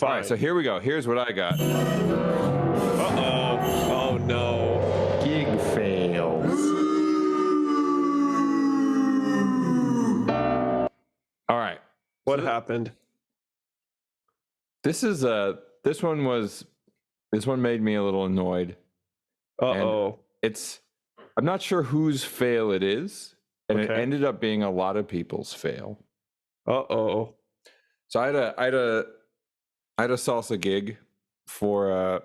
Fine. All right, so here we go. Here's what I got. Oh no. Gig fails. All right. What happened? This one made me a little annoyed. Uh-oh. I'm not sure whose fail it is, and it Okay. ended up being a lot of people's fail. Uh-oh. So I had a salsa gig for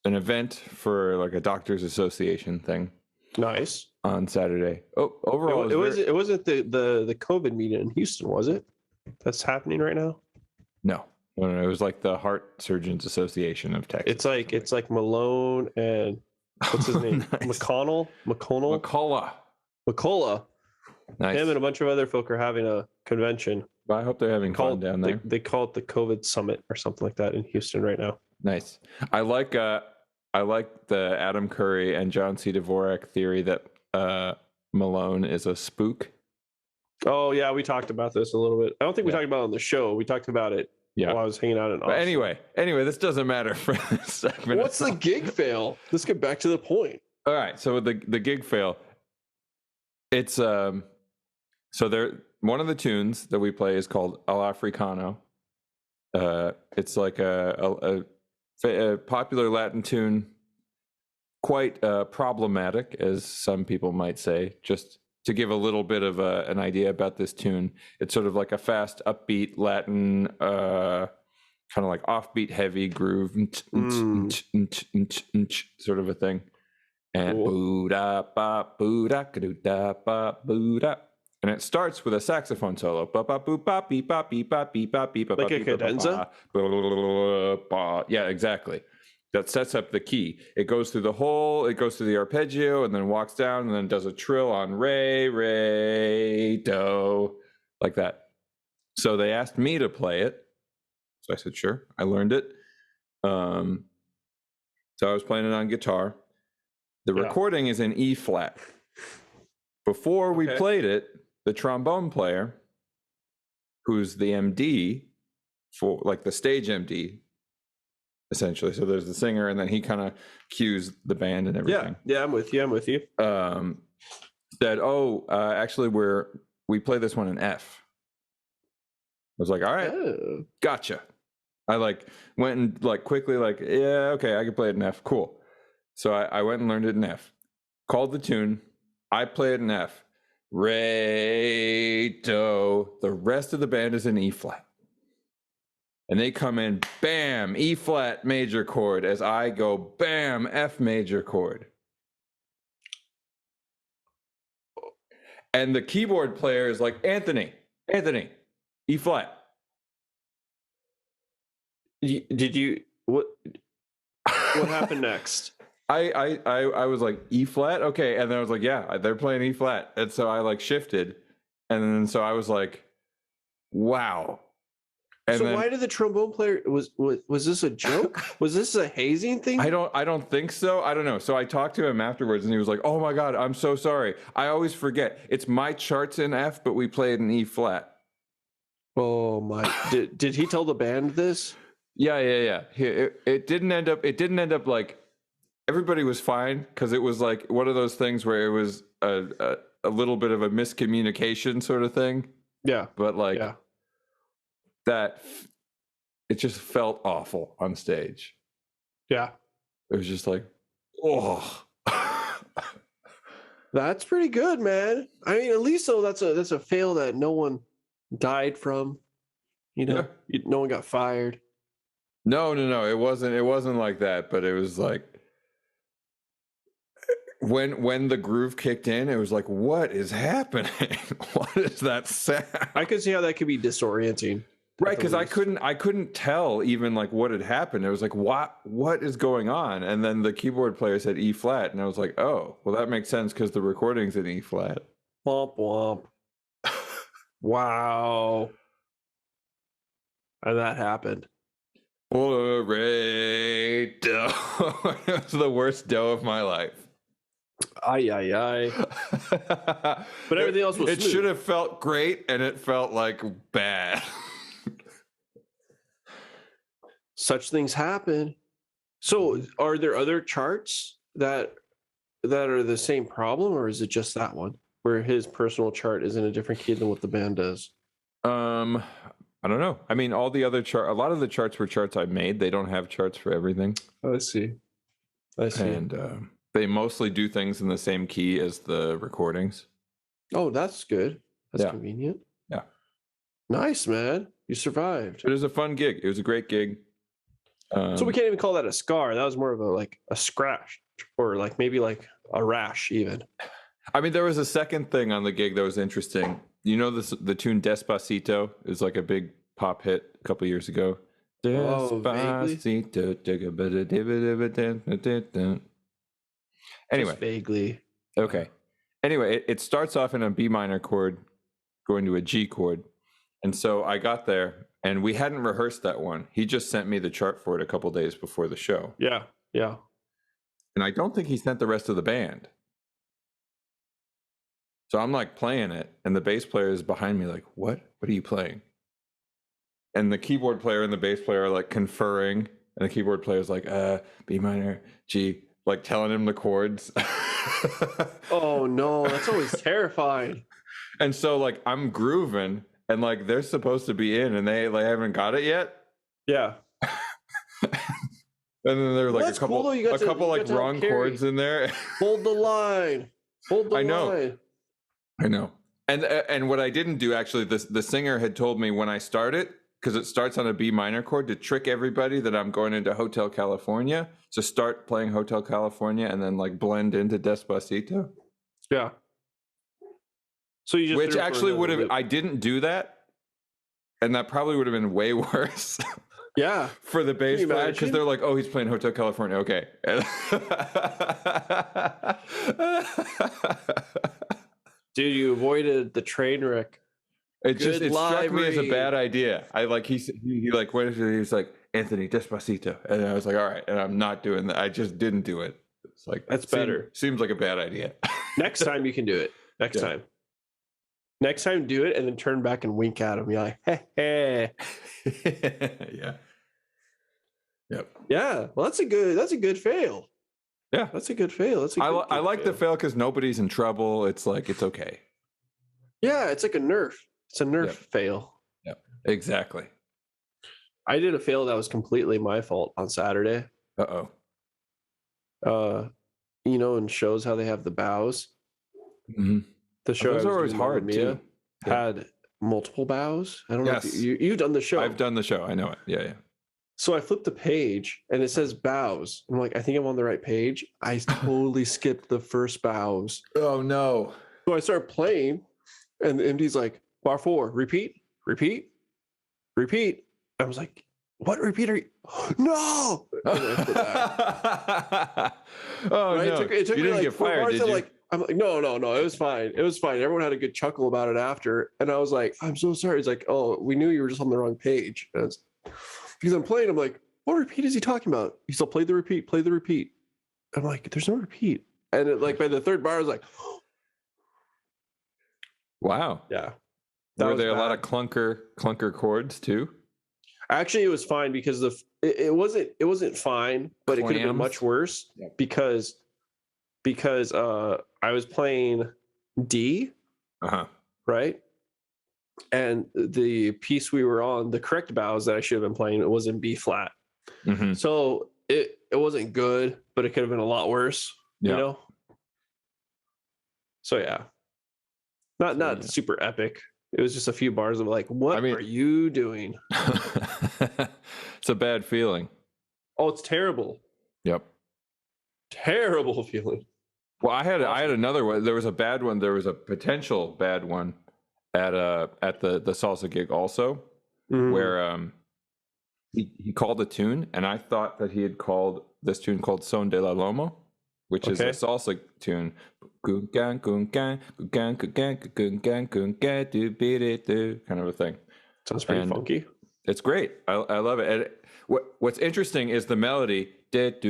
an event for like a doctors association thing Nice. on Saturday. Oh, overall, It wasn't the COVID meeting in Houston, was it? That's happening right now? No. It was like the Heart Surgeons Association of Texas. It's like Malone and what's his name? Nice. McCullough. Nice. Him and a bunch of other folk are having a convention. Well, I hope they're having fun down there. They call it the COVID Summit or something like that in Houston right now. Nice. I like the Adam Curry and John C. Dvorak theory that Malone is a spook. Oh yeah, we talked about this a little bit. I don't think we talked about it on the show. We talked about it while I was hanging out in Austin. But anyway, this doesning matter for this segment. What's the gig fail? Let's get back to the point. All right, so the gig fail. It's so one of the tunes that we play is called El Africano. It's like a popular Latin tune, quite problematic, as some people might say. Just to give a little bit of an idea about this tune, it's sort of like a fast, upbeat Latin, kind of like offbeat, heavy groove, sort of a thing. And and it starts with a saxophone solo. Like a cadenza? Yeah, exactly. That sets up the key. It goes through the arpeggio, and then walks down, and then does a trill on re, re, do, like that. So they asked me to play it. So I said, sure. I learned it. So I was playing it on guitar. The recording is in E flat. Before we played it, the trombone player, who's the MD for like the stage MD, essentially. So there's the singer, and then he kind of cues the band and everything. Yeah, I'm with you. Said, actually, we play this one in F. I was like, all right, gotcha. I went and quickly I can play it in F. Cool. So I went and learned it in F. Called the tune. I play it in F. Re, do. The rest of the band is in E flat. And they come in, bam, E flat major chord, as I go, bam, F major chord. And the keyboard player is like, Anthony, E flat. What happened next? I was like, E flat? Okay. And then I was like, yeah, they're playing E flat. And so I shifted. And then so I was like, wow. And so why did the trombone player was this a joke? Was this a hazing thing? I don't think so. I don't know. So I talked to him afterwards, and he was like, "Oh my God, I'm so sorry. I always forget. It's my charts in F, but we play it in E flat." Oh my! Did he tell the band this? Yeah. It didn't end up like everybody was fine, because it was like one of those things where it was a little bit of a miscommunication sort of thing. Yeah. But that it just felt awful on stage. Yeah. It was just like, oh. That's pretty good, man. I mean, at least though that's a fail that no one died from. No one got fired. No. It wasn't like that, but it was like when the groove kicked in, it was like, what is happening? What is that sound? I could see how that could be disorienting. Right, because I couldn't tell even what had happened. It was like, what is going on? And then the keyboard player said E flat, and I was like, oh, well, that makes sense because the recording's in E flat. Womp womp. Wow. And that happened. It was the worst dough of my life. Aye. But everything else was It smooth. should have felt great, and it felt like bad. such things happen. So, are there other charts that are the same problem, or is it just that one where his personal chart is in a different key than what the band does? I don't know. I mean, all the other a lot of the charts were charts I made. They don't have charts for everything. I see. And they mostly do things in the same key as the recordings. Oh, that's good. That's convenient. Yeah. Nice, man. You survived. It was a fun gig. It was a great gig. So we can't even call that a scar. That was more of a scratch, or maybe a rash even. I mean, there was a second thing on the gig that was interesting. You know, the tune Despacito is like a big pop hit a couple years ago. Despacito. Anyway. Just vaguely. Okay. Anyway, it starts off in a B minor chord going to a G chord. And so I got there and we hadn't rehearsed that one. He just sent me the chart for it a couple days before the show. Yeah. Yeah. And I don't think he sent the rest of the band. So I'm playing it, and the bass player is behind me like, what are you playing? And the keyboard player and the bass player are conferring, and the keyboard player is like, B minor, G, telling him the chords. Oh no, that's always terrifying. And so I'm grooving, and they're supposed to be in, and they haven't got it yet. Yeah. And then there were a couple wrong chords in there. Hold the line. Hold the line. I know. And what I didn't do, actually, the singer had told me when I start it, because it starts on a B minor chord, to trick everybody that I'm going into Hotel California. So start playing Hotel California and then blend into Despacito. Yeah. So you just which actually would have, I didn't do that. And that probably would have been way worse. Yeah. For the bass player, because they're like, oh, he's playing Hotel California. Okay. Dude, you avoided the train wreck. It struck me as a bad idea. He what is it? He was like, Anthony, Despacito. And I was like, all right. And I'm not doing that. I just didn't do it. It's that's better. Seems like a bad idea. Next time you can do it. Next time. Next time, do it and then turn back and wink at him. You're like, hey. Yeah. Yep. Yeah. Well, that's a good fail. Yeah. That's a good fail. I like the fail because nobody's in trouble. It's it's okay. Yeah, it's like a nerf. It's a nerf fail. Yep. Exactly. I did a fail that was completely my fault on Saturday. In shows how they have the bows. Mm-hmm. The show those are always hard too. Had multiple bows. I don't know if you've done the show. I've done the show. I know it. Yeah. So I flipped the page and it says bows. I'm like, I think I'm on the right page. I totally skipped the first bows. Oh no. So I start playing and the MD's like, bar 4, repeat. I was like, what repeat are you? No. Oh right? No. It took you me didn't get fired, did you? I'm like, no. It was fine. Everyone had a good chuckle about it after. And I was like, I'm so sorry. It's like, oh, we knew you were just on the wrong page. Because I'm playing, I'm like, what repeat is he talking about? He's still play the repeat. I'm like, there's no repeat. And by the third bar, I was like, wow. Yeah. Were there a lot of clunker chords too? Actually, it was fine because it wasn't fine, but it could have been much worse because I was playing D, right? And the piece we were on, the correct bows that I should have been playing, it was in B flat. Mm-hmm. So it wasn't good, but it could have been a lot worse, you know? So yeah. Not super epic. It was just a few bars of what are you doing? It's a bad feeling. Oh, it's terrible. Yep. Terrible feeling. Well, I had another one. There was a bad one. There was a potential bad one at the salsa gig also, where he called a tune, and I thought that he had called this tune called Son de la Lomo, which is a salsa tune. Kind of a thing. Sounds pretty funky. It's great. I love it. And what's interesting is the melody. It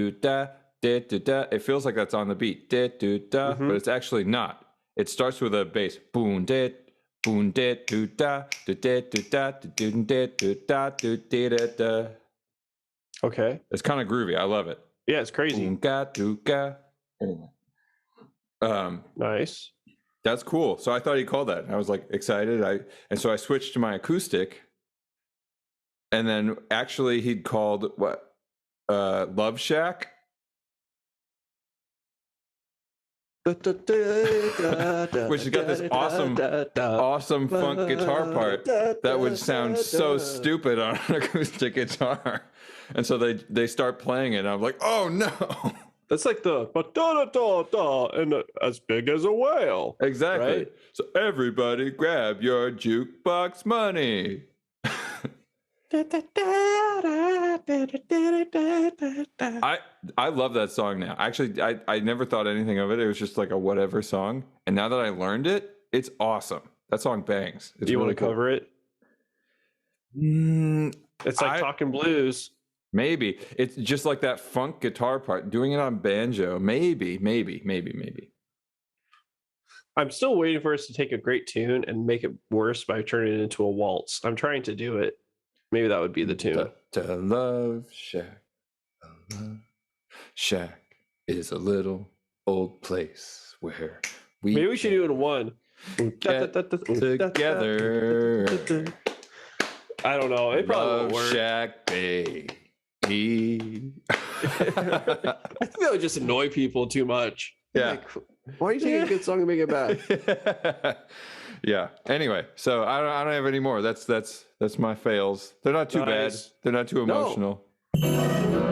feels like that's on the beat. But it's actually not. It starts with a bass. Boom, boom, Okay. It's kind of groovy. I love it. Yeah, it's crazy. Oonga dooga. Anyway. Nice. That's cool. So I thought he called that. I was like excited. And so I switched to my acoustic. And then actually he'd called what? Love Shack. Which has got this awesome funk guitar part that would sound so stupid on an acoustic guitar. And so they start playing it. And I'm like, oh no. That's like the and as big as a whale. Exactly. Right? So everybody grab your jukebox money. I love that song now. Actually, I never thought anything of it. It was just like a whatever song. And now that I learned it, it's awesome. That song bangs. Do you want to cover it? It's like Talking Blues. Maybe. It's just like that funk guitar part. Doing it on banjo. Maybe. I'm still waiting for us to take a great tune and make it worse by turning it into a waltz. I'm trying to do it. Maybe that would be the tune. The Love Shack. The Love Shack is a little old place where maybe we should do it in one. Get together. I don't know. It probably won't work. Shack baby. I think that would just annoy people too much. Yeah. Like, why are you taking a good song and make it bad? Yeah. Anyway, so I don't have any more. That's my fails. They're not too bad. They're not too emotional. No.